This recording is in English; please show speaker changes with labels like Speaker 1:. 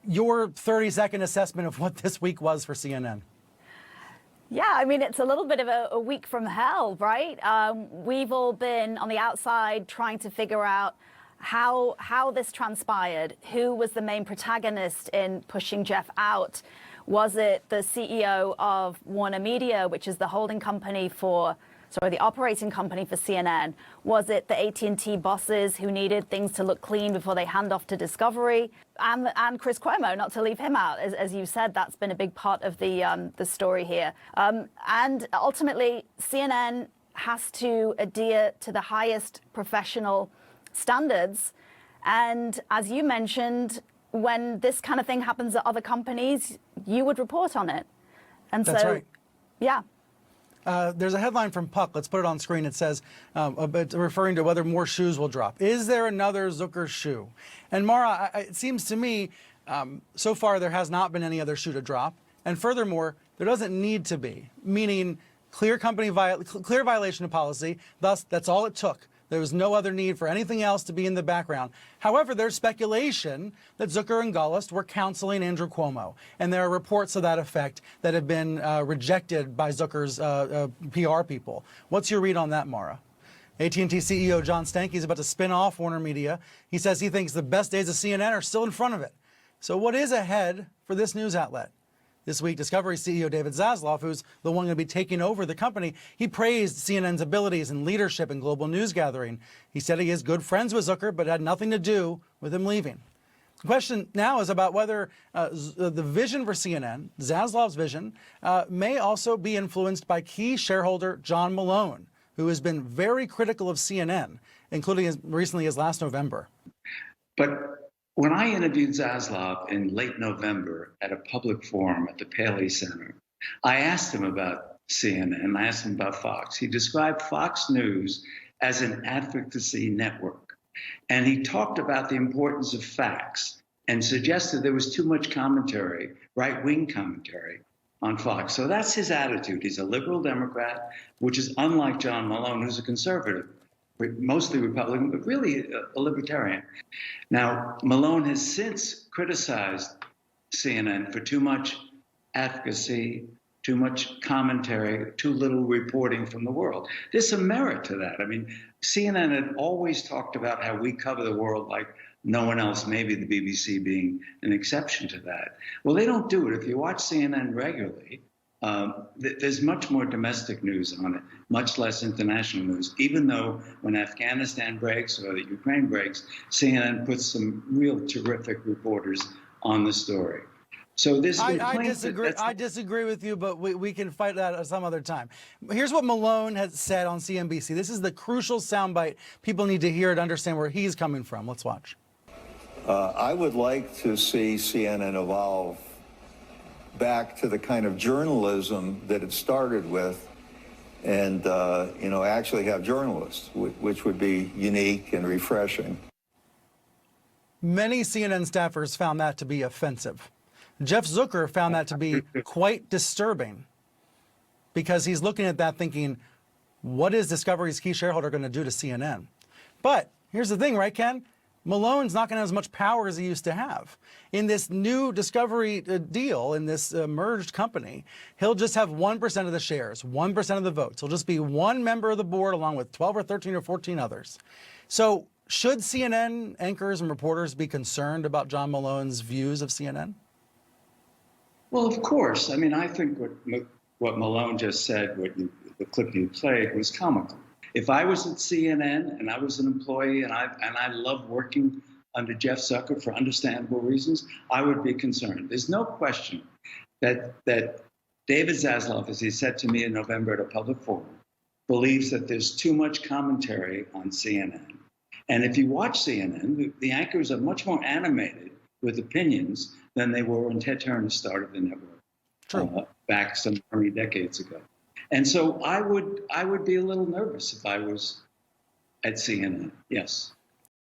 Speaker 1: Your 30-second assessment of what this week was for CNN.
Speaker 2: Yeah, I mean, it's a little bit of a week from hell, right? We've all been on the outside trying to figure out how this transpired. Who was the main protagonist in pushing Jeff out? Was it the CEO of Warner Media, which is the holding company the operating company for CNN? Was it the AT&T bosses who needed things to look clean before they hand off to Discovery? And Chris Cuomo, not to leave him out. As you said, that's been a big part of the story here. And ultimately, CNN has to adhere to the highest professional standards. And as you mentioned, when this kind of thing happens at other companies, you would report on it. And
Speaker 1: That's right.
Speaker 2: Yeah.
Speaker 1: There's a headline from Puck. Let's put it on screen. It says, referring to whether more shoes will drop. Is there another Zucker shoe? And Mara, it seems to me, so far there has not been any other shoe to drop. And furthermore, there doesn't need to be, meaning clear violation of policy. Thus, that's all it took. There was no other need for anything else to be in the background. However, there's speculation that Zucker and Gollust were counseling Andrew Cuomo. And there are reports to that effect that have been rejected by Zucker's PR people. What's your read on that, Mara? AT&T CEO John Stankey is about to spin off Warner Media. He says he thinks the best days of CNN are still in front of it. So what is ahead for this news outlet? This week, Discovery CEO David Zaslav, who's the one going to be taking over the company, he praised CNN's abilities in leadership and global news gathering. He said he is good friends with Zucker, but had nothing to do with him leaving. The question now is about whether the vision for CNN, Zaslav's vision, may also be influenced by key shareholder John Malone, who has been very critical of CNN, including as recently as last November.
Speaker 3: But when I interviewed Zaslav in late November at a public forum at the Paley Center, I asked him about CNN, I asked him about Fox. He described Fox News as an advocacy network. And he talked about the importance of facts and suggested there was too much commentary, right-wing commentary, on Fox. So that's his attitude. He's a liberal Democrat, which is unlike John Malone, who's a conservative, mostly Republican, but really a libertarian. Now, Malone has since criticized CNN for too much advocacy, too much commentary, too little reporting from the world. There's some merit to that. I mean, CNN had always talked about how we cover the world like no one else, maybe the BBC being an exception to that. Well, they don't do it. If you watch CNN regularly, there's much more domestic news on it, much less international news, even though when Afghanistan breaks or the Ukraine breaks, CNN puts some real terrific reporters on the story. So this
Speaker 1: I disagree with you, but we can fight that at some other time. Here's what Malone has said on CNBC. This is the crucial soundbite. People need to hear to understand where he's coming from. Let's watch.
Speaker 4: I would like to see CNN evolve back to the kind of journalism that it started with, and actually have journalists, which would be unique and refreshing.
Speaker 1: Many CNN staffers found that to be offensive. Jeff Zucker found that to be quite disturbing, because he's looking at that thinking, what is Discovery's key shareholder going to do to CNN? But here's the thing, right, Ken? Malone's not going to have as much power as he used to have. In this new Discovery deal, in this merged company, he'll just have 1% of the shares, 1% of the votes. He'll just be one member of the board along with 12 or 13 or 14 others. So should CNN anchors and reporters be concerned about John Malone's views of CNN?
Speaker 3: Well, of course. I mean, I think what Malone just said, the clip you played, was comical. If I was at CNN and I was an employee and I love working under Jeff Zucker for understandable reasons, I would be concerned. There's no question that David Zaslav, as he said to me in November at a public forum, believes that there's too much commentary on CNN. And if you watch CNN, the anchors are much more animated with opinions than they were when Ted Turner started the network back some 20 decades ago. And so I would be a little nervous if I was at CNN, yes.